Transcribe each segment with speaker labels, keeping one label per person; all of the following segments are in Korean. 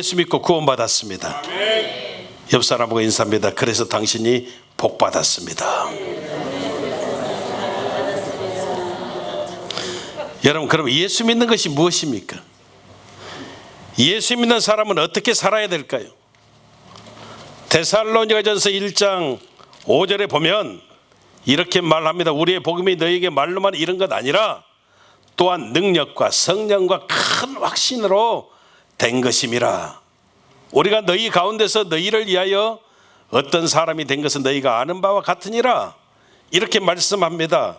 Speaker 1: 예수 믿고 구원받았습니다. 옆 사람하고 인사합니다. 그래서 당신이 복 받았습니다. 여러분, 그럼 예수 믿는 것이 무엇입니까? 예수 믿는 사람은 어떻게 살아야 될까요? 데살로니가전서 1장 5절에 보면 이렇게 말합니다. 우리의 복음이 너희에게 말로만 이런 것 아니라 또한 능력과 성령과 큰 확신으로 된 것임이라. 우리가 너희 가운데서 너희를 위하여 어떤 사람이 된 것은 너희가 아는 바와 같으니라. 이렇게 말씀합니다.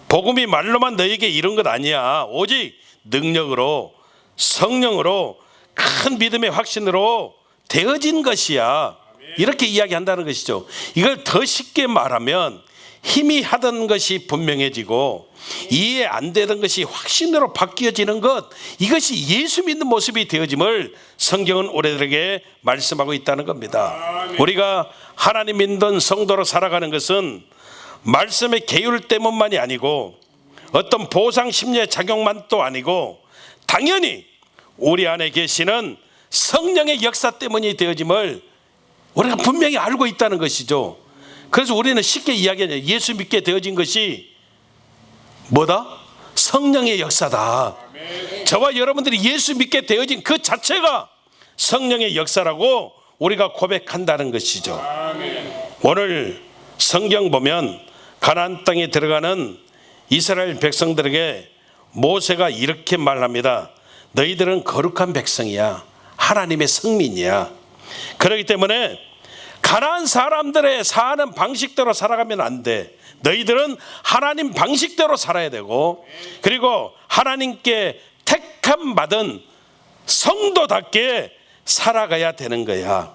Speaker 1: 복음이 말로만 너희에게 이런 것 아니야. 오직 능력으로 성령으로 큰 믿음의 확신으로 되어진 것이야. 이렇게 이야기한다는 것이죠. 이걸 더 쉽게 말하면 힘이 하던 것이 분명해지고 이해 안 되던 것이 확신으로 바뀌어지는 것, 이것이 예수 믿는 모습이 되어짐을 성경은 우리들에게 말씀하고 있다는 겁니다. 우리가 하나님 믿는 성도로 살아가는 것은 말씀의 계율 때문만이 아니고 어떤 보상 심리의 작용만도 아니고 당연히 우리 안에 계시는 성령의 역사 때문이 되어짐을 우리가 분명히 알고 있다는 것이죠. 그래서 우리는 쉽게 이야기하냐, 예수 믿게 되어진 것이 뭐다? 성령의 역사다. 저와 여러분들이 예수 믿게 되어진 그 자체가 성령의 역사라고 우리가 고백한다는 것이죠. 오늘 성경 보면 가나안 땅에 들어가는 이스라엘 백성들에게 모세가 이렇게 말합니다. 너희들은 거룩한 백성이야. 하나님의 성민이야. 그렇기 때문에 가나안 사람들의 사는 방식대로 살아가면 안 돼. 너희들은 하나님 방식대로 살아야 되고, 그리고 하나님께 택함 받은 성도답게 살아가야 되는 거야.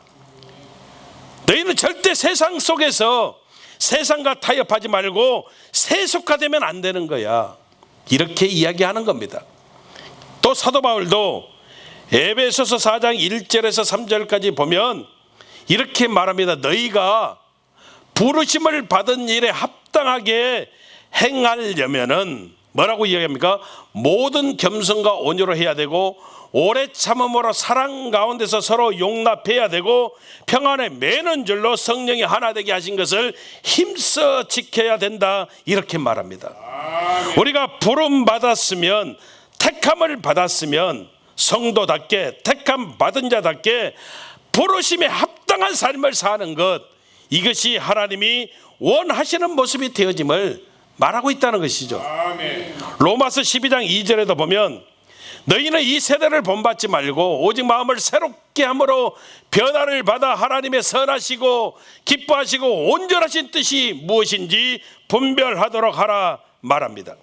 Speaker 1: 너희는 절대 세상 속에서 세상과 타협하지 말고 세속화되면 안 되는 거야. 이렇게 이야기하는 겁니다. 또 사도 바울도 에베소서 4장 1절에서 3절까지 보면 이렇게 말합니다. 너희가 부르심을 받은 일에 합당하게 행하려면은 뭐라고 이야기합니까? 모든 겸손과 온유로 해야 되고 오래 참음으로 사랑 가운데서 서로 용납해야 되고 평안에 매는 줄로 성령이 하나 되게 하신 것을 힘써 지켜야 된다. 이렇게 말합니다. 우리가 부름 받았으면, 택함을 받았으면 성도답게 택함 받은 자답게 부르심에 합당한 삶을 사는 것, 이것이 하나님이 원하시는 모습이 되어짐을 말하고 있다는 것이죠. 로마서 12장 2절에도 보면 너희는 이 세대를 본받지 말고 오직 마음을 새롭게 함으로 변화를 받아 하나님의 선하시고 기뻐하시고 온전하신 뜻이 무엇인지 분별하도록 하라 말합니다.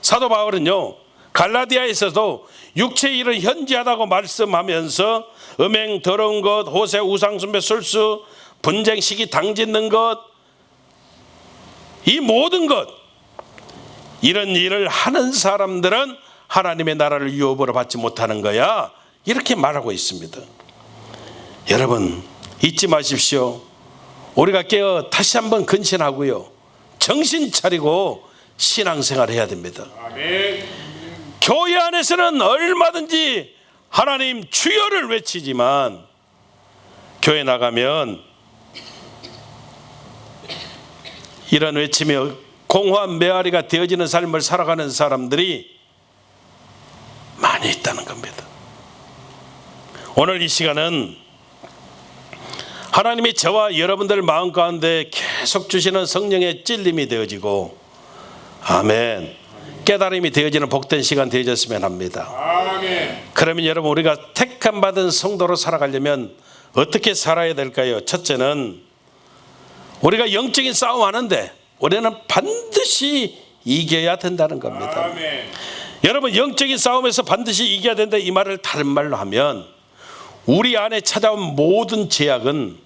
Speaker 1: 사도 바울은요, 갈라디아에서도 육체의 일은 현지하다고 말씀하면서 음행, 더러운 것, 호세, 우상숭배, 술수, 분쟁, 시기, 당짓는 것, 이 모든 것, 이런 일을 하는 사람들은 하나님의 나라를 유업으로 받지 못하는 거야. 이렇게 말하고 있습니다. 여러분, 잊지 마십시오. 우리가 깨어 다시 한번 근신하고요, 정신 차리고 신앙생활 해야 됩니다. 교회 안에서는 얼마든지 하나님 주여를 외치지만 교회 나가면 이런 외치며 공허한 메아리가 되어지는 삶을 살아가는 사람들이 많이 있다는 겁니다. 오늘 이 시간은 하나님이 저와 여러분들 마음 가운데 계속 주시는 성령의 찔림이 되어지고, 아멘, 깨달음이 되어지는 복된 시간 되어졌으면 합니다. 아멘. 그러면 여러분, 우리가 택함 받은 성도로 살아가려면 어떻게 살아야 될까요? 첫째는 우리가 영적인 싸움 하는데 우리는 반드시 이겨야 된다는 겁니다. 아멘. 여러분, 영적인 싸움에서 반드시 이겨야 된다, 이 말을 다른 말로 하면 우리 안에 찾아온 모든 제약은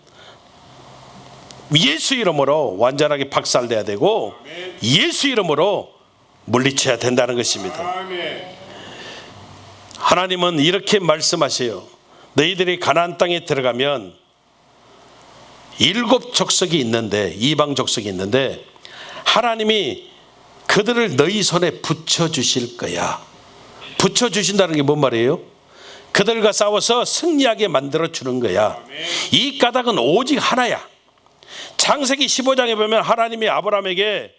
Speaker 1: 예수 이름으로 완전하게 박살내야 되고 예수 이름으로 물리쳐야 된다는 것입니다. 하나님은 이렇게 말씀하세요. 너희들이 가나안 땅에 들어가면 7 족속이 있는데, 이방 족속이 있는데 하나님이 그들을 너희 손에 붙여주실 거야. 붙여주신다는 게 뭔 말이에요? 그들과 싸워서 승리하게 만들어 주는 거야. 이 까닭은 오직 하나야. 창세기 15장에 보면 하나님이 아브라함에게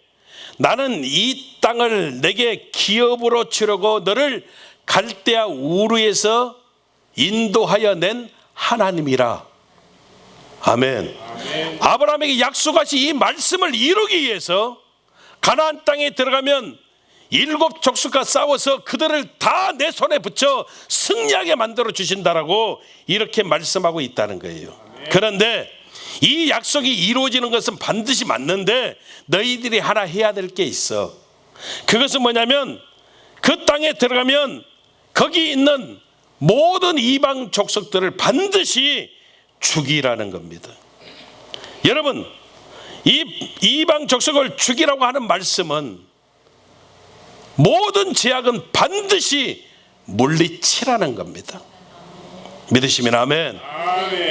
Speaker 1: 나는 이 땅을 내게 기업으로 주려고 너를 갈대아 우르에서 인도하여 낸 하나님이라. 아멘. 아브라함에게 약속하신 이 말씀을 이루기 위해서 가나안 땅에 들어가면 7 족속과 싸워서 그들을 다 내 손에 붙여 승리하게 만들어 주신다라고 이렇게 말씀하고 있다는 거예요. 그런데 이 약속이 이루어지는 것은 반드시 맞는데 너희들이 하나 해야 될 게 있어. 그것은 뭐냐면 그 땅에 들어가면 거기 있는 모든 이방 족속들을 반드시 죽이라는 겁니다. 여러분, 이 이방 족속을 죽이라고 하는 말씀은 모든 죄악은 반드시 물리치라는 겁니다. 믿으시면 아멘.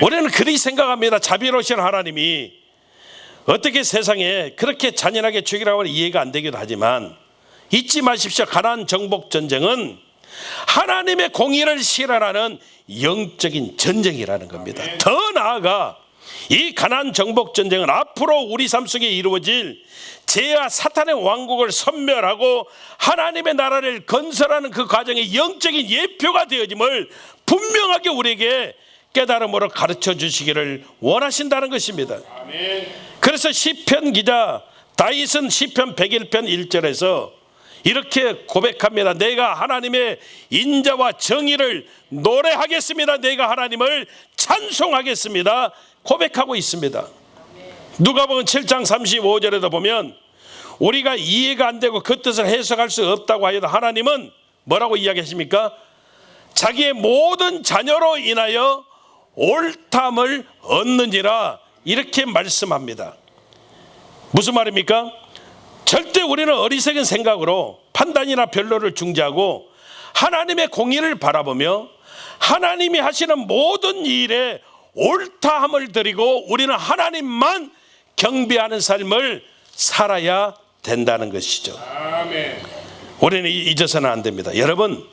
Speaker 1: 우리는 그리 생각합니다. 자비로우신 하나님이 어떻게 세상에 그렇게 잔인하게 죽이라고 하면 이해가 안 되기도 하지만 잊지 마십시오. 가나안 정복 전쟁은 하나님의 공의를 실현하는 영적인 전쟁이라는 겁니다. 더 나아가 이 가나안 정복 전쟁은 앞으로 우리 삶 속에 이루어질 죄와 사탄의 왕국을 섬멸하고 하나님의 나라를 건설하는 그 과정의 영적인 예표가 되어짐을 분명하게 우리에게 깨달음으로 가르쳐 주시기를 원하신다는 것입니다. 그래서 시편 기자 다윗은 시편 101편 1절에서 이렇게 고백합니다. 내가 하나님의 인자와 정의를 노래하겠습니다. 내가 하나님을 찬송하겠습니다. 고백하고 있습니다. 누가복음 7장 35절에도 보면 우리가 이해가 안 되고 그 뜻을 해석할 수 없다고 하여도 하나님은 뭐라고 이야기하십니까? 자기의 모든 자녀로 인하여 옳담을 얻느니라 이렇게 말씀합니다. 무슨 말입니까? 절대 우리는 어리석은 생각으로 판단이나 변론을 중지하고 하나님의 공의를 바라보며 하나님이 하시는 모든 일에 옳다함을 드리고 우리는 하나님만 경배하는 삶을 살아야 된다는 것이죠. 아멘. 우리는 잊어서는 안 됩니다. 여러분,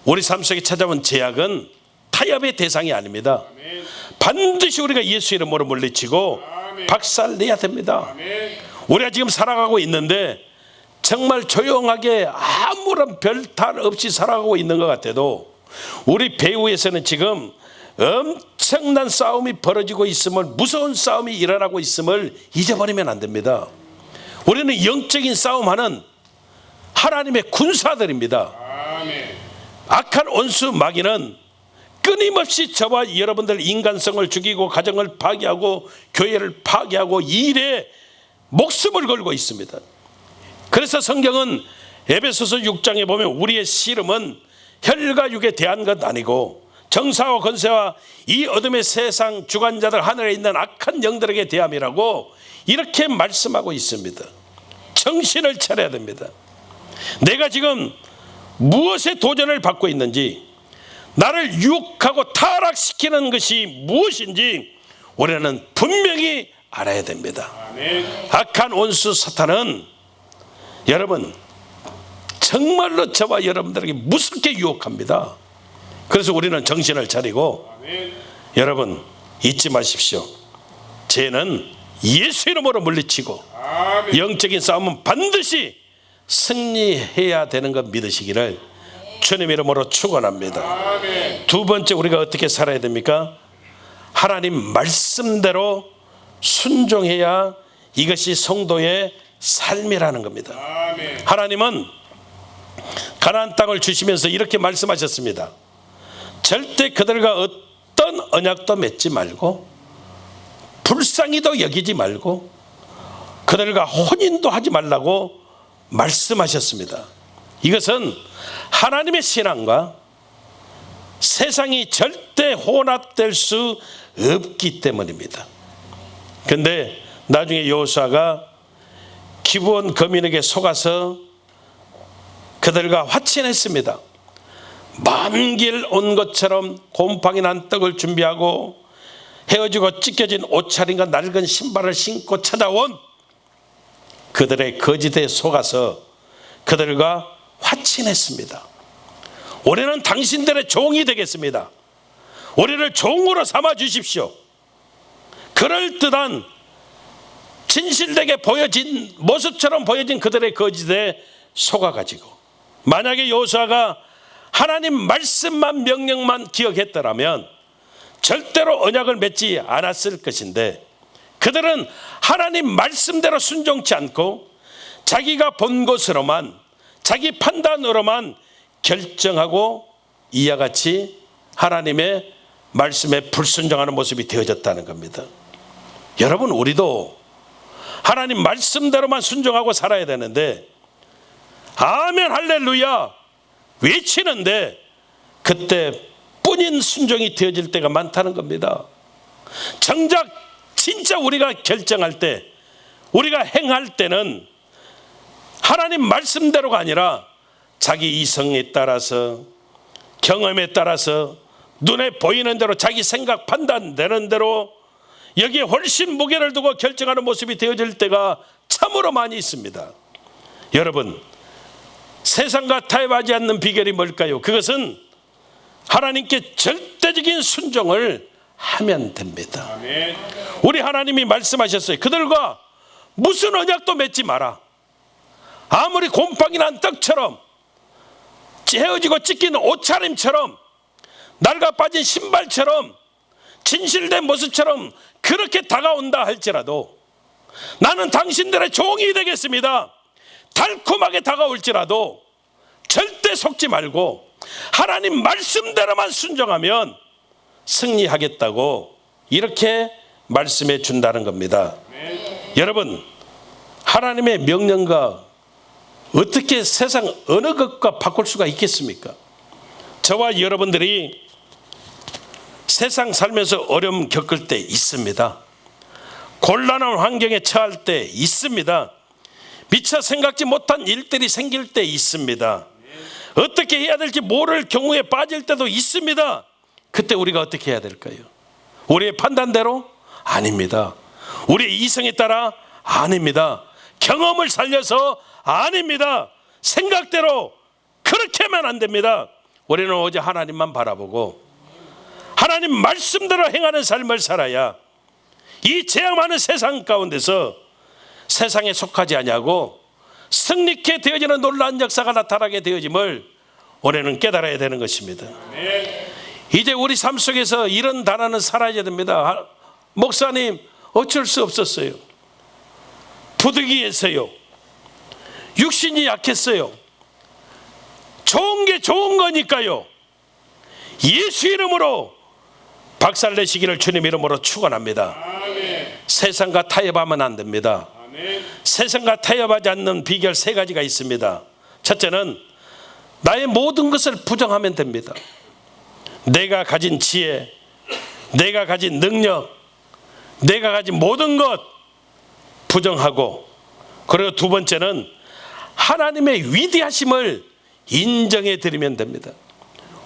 Speaker 1: 우리 삶 속에 찾아온 죄악은 타협의 대상이 아닙니다. 아멘. 반드시 우리가 예수 이름으로 물리치고 아멘. 박살내야 됩니다. 아멘. 우리가 지금 살아가고 있는데 정말 조용하게 아무런 별탈 없이 살아가고 있는 것 같아도 우리 배후에서는 지금 엄청난 싸움이 벌어지고 있음을, 무서운 싸움이 일어나고 있음을 잊어버리면 안 됩니다. 우리는 영적인 싸움하는 하나님의 군사들입니다. 아멘. 악한 원수 마귀는 끊임없이 저와 여러분들 인간성을 죽이고 가정을 파괴하고 교회를 파괴하고 일에 목숨을 걸고 있습니다. 그래서 성경은 에베소서 6장에 보면 우리의 씨름은 혈과 육에 대한 것 아니고 정사와 권세와 이 어둠의 세상 주관자들 하늘에 있는 악한 영들에게 대함이라고 이렇게 말씀하고 있습니다. 정신을 차려야 됩니다. 내가 지금 무엇에 도전을 받고 있는지, 나를 유혹하고 타락시키는 것이 무엇인지 우리는 분명히 알아야 됩니다. 악한 원수 사탄은 여러분 정말로 저와 여러분들에게 무섭게 유혹합니다. 그래서 우리는 정신을 차리고 여러분 잊지 마십시오. 죄는 예수 이름으로 물리치고 영적인 싸움은 반드시 승리해야 되는 것 믿으시기를 주님 이름으로 축원합니다. 두 번째, 우리가 어떻게 살아야 됩니까? 하나님 말씀대로 순종해야 이것이 성도의 삶이라는 겁니다. 하나님은 가나안 땅을 주시면서 이렇게 말씀하셨습니다. 절대 그들과 어떤 언약도 맺지 말고 불쌍히도 여기지 말고 그들과 혼인도 하지 말라고 말씀하셨습니다. 이것은 하나님의 신앙과 세상이 절대 혼합될 수 없기 때문입니다. 그런데 나중에 여호수아가 기브온 거민에게 속아서 그들과 화친했습니다. 먼 길 온 것처럼 곰팡이 난 떡을 준비하고 헤어지고 찢겨진 옷차림과 낡은 신발을 신고 찾아온 그들의 거짓에 속아서 그들과 화친했습니다. 우리는 당신들의 종이 되겠습니다. 우리를 종으로 삼아 주십시오. 그럴듯한 진실되게 보여진 모습처럼 보여진 그들의 거짓에 속아가지고, 만약에 여호수아가 하나님 말씀만 명령만 기억했더라면 절대로 언약을 맺지 않았을 것인데, 그들은 하나님 말씀대로 순종치 않고 자기가 본 것으로만, 자기 판단으로만 결정하고 이와 같이 하나님의 말씀에 불순종하는 모습이 되어졌다는 겁니다. 여러분, 우리도 하나님 말씀대로만 순종하고 살아야 되는데, 아멘 할렐루야 외치는데 그때 뿐인 순종이 되어질 때가 많다는 겁니다. 정작 진짜 우리가 결정할 때, 우리가 행할 때는 하나님 말씀대로가 아니라 자기 이성에 따라서, 경험에 따라서, 눈에 보이는 대로, 자기 생각 판단되는 대로 여기에 훨씬 무게를 두고 결정하는 모습이 되어질 때가 참으로 많이 있습니다. 여러분, 세상과 타협하지 않는 비결이 뭘까요? 그것은 하나님께 절대적인 순종을 하면 됩니다. 아멘. 우리 하나님이 말씀하셨어요. 그들과 무슨 언약도 맺지 마라. 아무리 곰팡이 난 떡처럼, 헤어지고 찢긴 옷차림처럼, 낡아 빠진 신발처럼, 진실된 모습처럼 그렇게 다가온다 할지라도 나는 당신들의 종이 되겠습니다. 달콤하게 다가올지라도 절대 속지 말고 하나님 말씀대로만 순종하면 승리하겠다고 이렇게 말씀해 준다는 겁니다. 여러분, 하나님의 명령과 어떻게 세상 어느 것과 바꿀 수가 있겠습니까? 저와 여러분들이 세상 살면서 어려움 겪을 때 있습니다. 곤란한 환경에 처할 때 있습니다. 미처 생각지 못한 일들이 생길 때 있습니다. 어떻게 해야 될지 모를 경우에 빠질 때도 있습니다. 그때 우리가 어떻게 해야 될까요? 우리의 판단대로? 아닙니다. 우리의 이성에 따라? 아닙니다. 경험을 살려서? 아닙니다. 생각대로 그렇게 하면 안 됩니다. 우리는 오직 하나님만 바라보고 하나님 말씀대로 행하는 삶을 살아야 이 죄악 많은 세상 가운데서 세상에 속하지 아니하고 승리케 되어지는 놀라운 역사가 나타나게 되어짐을 올해는 깨달아야 되는 것입니다. 이제 우리 삶 속에서 이런 단어는 사라져야 됩니다. 목사님, 어쩔 수 없었어요. 부득이해서요. 육신이 약했어요. 좋은 게 좋은 거니까요. 예수 이름으로 박살내시기를 주님 이름으로 축원합니다. 아멘. 세상과 타협하면 안 됩니다. 아멘. 세상과 타협하지 않는 비결 3가지가 있습니다. 첫째는 나의 모든 것을 부정하면 됩니다. 내가 가진 지혜, 내가 가진 능력, 내가 가진 모든 것 부정하고, 그리고 2번째는 하나님의 위대하심을 인정해 드리면 됩니다.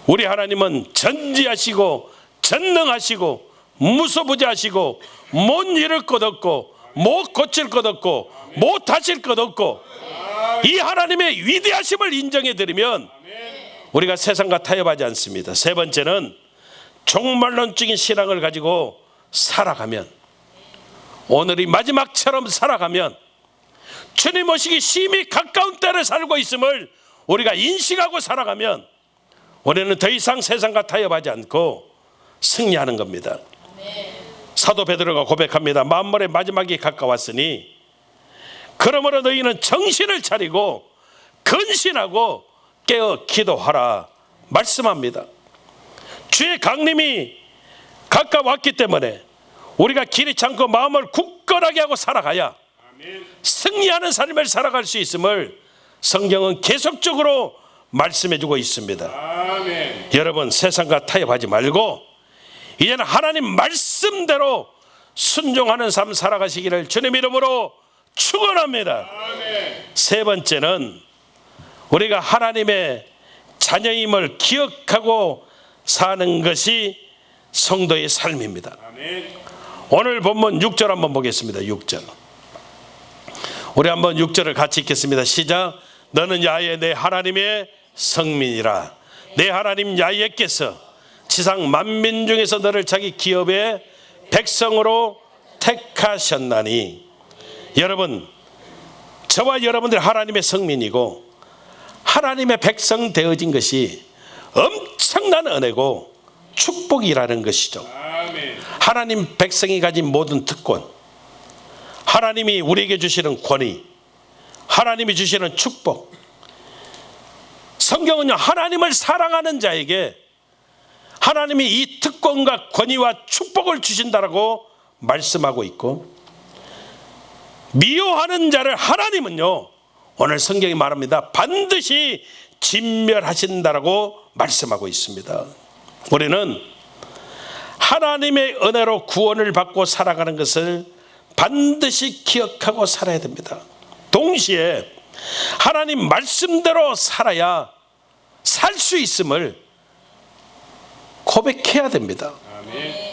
Speaker 1: 우리 하나님은 전지하시고 전능하시고 무소부지하시고 못 이룰 것 없고 못 고칠 것 없고 못 하실 것 없고, 이 하나님의 위대하심을 인정해 드리면 우리가 세상과 타협하지 않습니다. 3번째는 종말론적인 신앙을 가지고 살아가면, 오늘이 마지막처럼 살아가면, 주님 오시기 심히 가까운 때를 살고 있음을 우리가 인식하고 살아가면 우리는 더 이상 세상과 타협하지 않고 승리하는 겁니다. 사도 베드로가 고백합니다. 만물의 마지막이 가까웠으니 그러므로 너희는 정신을 차리고 근신하고 깨어 기도하라 말씀합니다. 주의 강림이 가까웠기 때문에 우리가 길이 참고 마음을 굳건하게 하고 살아가야 승리하는 삶을 살아갈 수 있음을 성경은 계속적으로 말씀해주고 있습니다. 아멘. 여러분, 세상과 타협하지 말고 이제는 하나님 말씀대로 순종하는 삶 살아가시기를 주님 이름으로 축원합니다. 아멘. 3번째는 우리가 하나님의 자녀임을 기억하고 사는 것이 성도의 삶입니다. 아멘. 오늘 본문 6절 한번 보겠습니다. 6절. 우리 한번 6절을 같이 읽겠습니다. 시작. 너는 야훼 내 하나님의 성민이라. 내 하나님 야훼께서 지상 만민 중에서 너를 자기 기업의 백성으로 택하셨나니. 여러분, 저와 여러분들 하나님의 성민이고 하나님의 백성 되어진 것이 엄청난 은혜고 축복이라는 것이죠. 하나님 백성이 가진 모든 특권, 하나님이 우리에게 주시는 권위, 하나님이 주시는 축복. 성경은요, 하나님을 사랑하는 자에게 하나님이 이 특권과 권위와 축복을 주신다라고 말씀하고 있고, 미워하는 자를 하나님은요, 오늘 성경이 말합니다, 반드시 진멸하신다라고 말씀하고 있습니다. 우리는 하나님의 은혜로 구원을 받고 살아가는 것을 반드시 기억하고 살아야 됩니다. 동시에 하나님 말씀대로 살아야 살 수 있음을 고백해야 됩니다.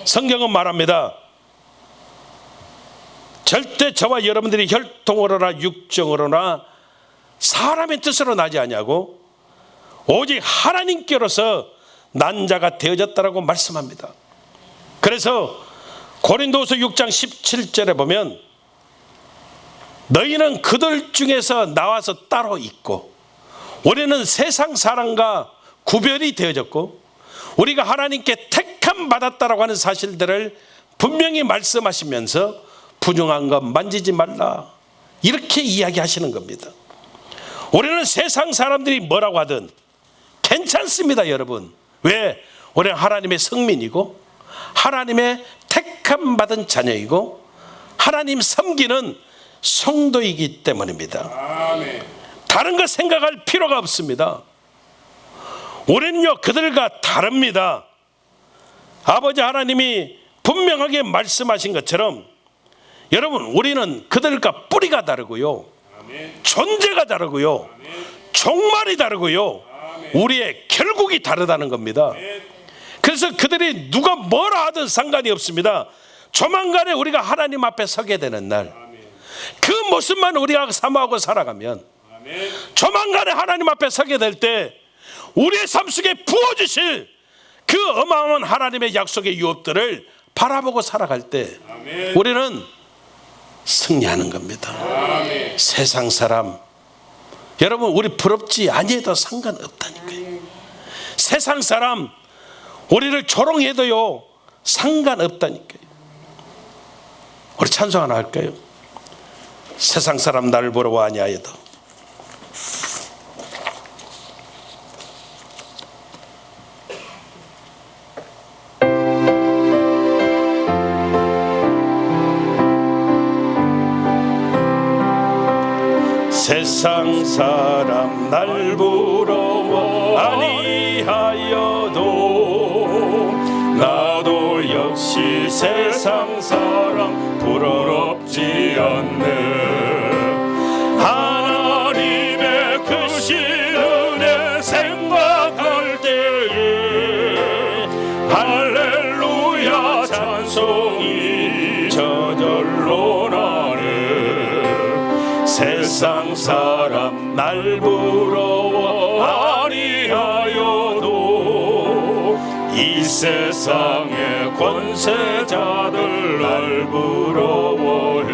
Speaker 1: 성경은 말합니다, 절대 저와 여러분들이 혈통으로나 육정으로나 사람의 뜻으로 나지 아니하고 오직 하나님께로서 난 자가 되어졌다라고 말씀합니다. 그래서 고린도후서 6장 17절에 보면 너희는 그들 중에서 나와서 따로 있고 우리는 세상 사람과 구별이 되어졌고 우리가 하나님께 택함 받았다라고 하는 사실들을 분명히 말씀하시면서 부정한 것 만지지 말라, 이렇게 이야기하시는 겁니다. 우리는 세상 사람들이 뭐라고 하든 괜찮습니다, 여러분. 왜? 우리는 하나님의 성민이고 하나님의 택함 받은 자녀이고 하나님 섬기는 성도이기 때문입니다.
Speaker 2: 아멘.
Speaker 1: 다른 거 생각할 필요가 없습니다. 우리는요, 그들과 다릅니다. 아버지 하나님이 분명하게 말씀하신 것처럼 여러분, 우리는 그들과 뿌리가 다르고요,
Speaker 2: 아멘.
Speaker 1: 존재가 다르고요,
Speaker 2: 아멘.
Speaker 1: 종말이 다르고요,
Speaker 2: 아멘.
Speaker 1: 우리의 결국이 다르다는 겁니다.
Speaker 2: 아멘.
Speaker 1: 그래서 그들이 누가 뭐라 하든 상관이 없습니다. 조만간에 우리가 하나님 앞에 서게 되는 날, 그 모습만 우리가 사모하고 살아가면
Speaker 2: 아멘.
Speaker 1: 조만간에 하나님 앞에 서게 될 때 우리의 삶 속에 부어주실 그 어마어마한 하나님의 약속의 유업들을 바라보고 살아갈 때
Speaker 2: 아멘.
Speaker 1: 우리는 승리하는 겁니다.
Speaker 2: 아멘.
Speaker 1: 세상 사람, 여러분, 우리 부럽지 아니해도 상관없다니까요. 세상 사람 우리를 조롱해도요 상관없다니까요. 우리 찬송 하나 할까요? 세상 사람 나를 부러워 아니하여도. 세상 사람 날 부러워 아니하여도 나도 역시 세상 사람 부럽지 않네. 하나님의 크신 은혜 생각할 때에 할렐루야 찬송이 저절로 나네. 세상 사람 날 부러워 아니하여도 이 세상의 권세자들 날 부러워해.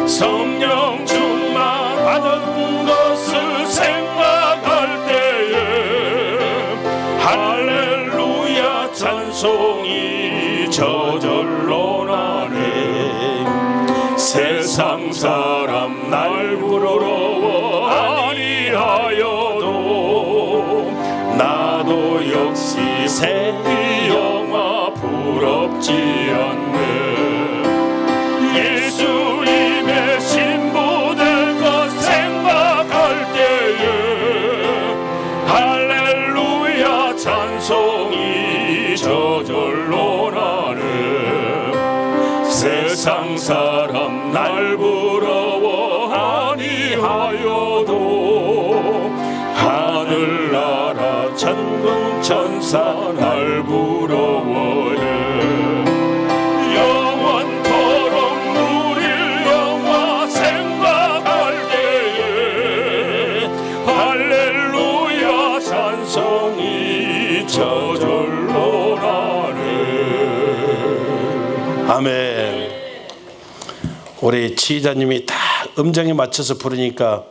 Speaker 1: 성령 충만 받은 것을 생각할 때에 할렐루야 찬송이 저절로 나네. 세상 사람 날 부러워 아니하여도 나도 역시 새 영화 부럽지 않네. 예수님의 신부될 것 생각할 때에 할렐루야 찬송이 저절로 나네. 세상 사람 날 부러워 아니하여도 하늘나라 천군 천사 날 부러워해. 영원토록 누릴 영화 생각할 때에 할렐루야 찬송 저절로 나네. 아멘. 우리 지휘자님이 다 음정에 맞춰서 부르니까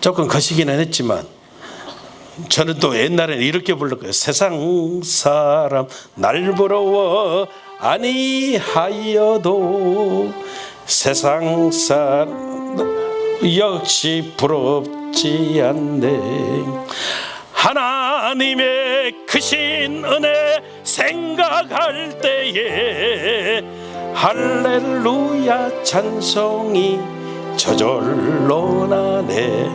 Speaker 1: 조금 거시기는 했지만 저는 또 옛날에는 이렇게 불렀거든요. 세상 사람 날 부러워 아니하여도 세상 사람 역시 부럽지 않네. 하나님의 크신 은혜 생각할 때에 할렐루야 찬송이 저절로 나네.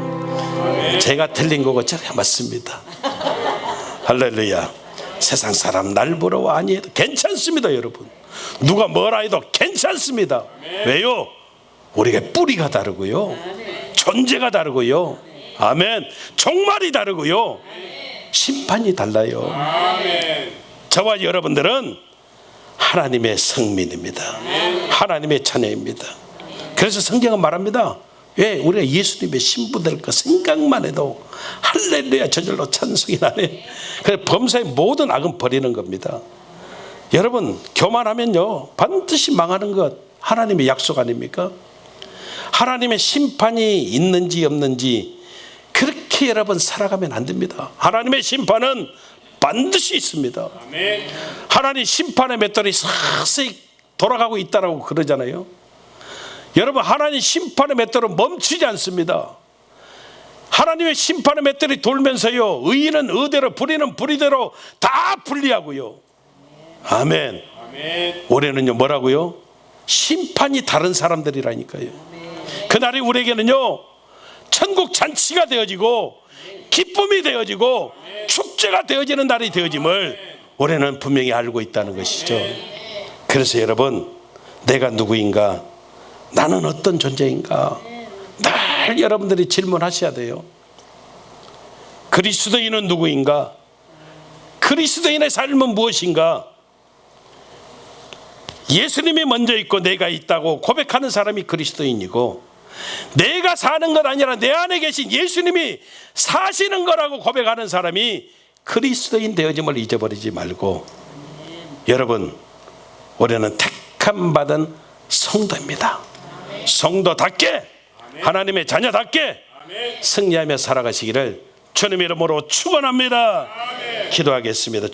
Speaker 1: 제가 틀린 거고 제가 맞습니다. 할렐루야. 세상 사람 날 부러워 아니해도 괜찮습니다. 여러분, 누가 뭐라 해도 괜찮습니다. 왜요? 우리가 뿌리가 다르고요, 존재가 다르고요, 아멘, 종말이 다르고요, 심판이 달라요. 저와 여러분들은 하나님의 성민입니다. 하나님의 자녀입니다. 그래서 성경은 말합니다. 왜? 우리가 예수님의 신부될 거 생각만 해도 할렐루야 저절로 찬송이 나네. 그래서 범사의 모든 악은 버리는 겁니다. 여러분, 교만하면요 반드시 망하는 것 하나님의 약속 아닙니까? 하나님의 심판이 있는지 없는지 그렇게 여러분 살아가면 안 됩니다. 하나님의 심판은 반드시 있습니다. 하나님 심판의 맷돌이 서서히 돌아가고 있다라고 그러잖아요. 여러분, 하나님 심판의 맷돌은 멈추지 않습니다. 하나님의 심판의 맷돌이 돌면서요, 의인은 의대로 불의는 불의대로 다 분리하고요. 아멘. 올해는요 뭐라고요? 심판이 다른 사람들이라니까요. 그날이 우리에게는요 천국 잔치가 되어지고 기쁨이 되어지고 축제가 되어지는 날이 되어짐을 올해는 분명히 알고 있다는 것이죠. 그래서 여러분, 내가 누구인가, 나는 어떤 존재인가, 늘 여러분들이 질문하셔야 돼요. 그리스도인은 누구인가? 그리스도인의 삶은 무엇인가? 예수님이 먼저 있고 내가 있다고 고백하는 사람이 그리스도인이고, 내가 사는 것 아니라 내 안에 계신 예수님이 사시는 거라고 고백하는 사람이 그리스도인 되어짐을 잊어버리지 말고, 여러분, 올해는 택함 받은 성도입니다. 성도답게, 하나님의 자녀답게 승리하며 살아가시기를 주님의 이름으로 축원합니다. 기도하겠습니다.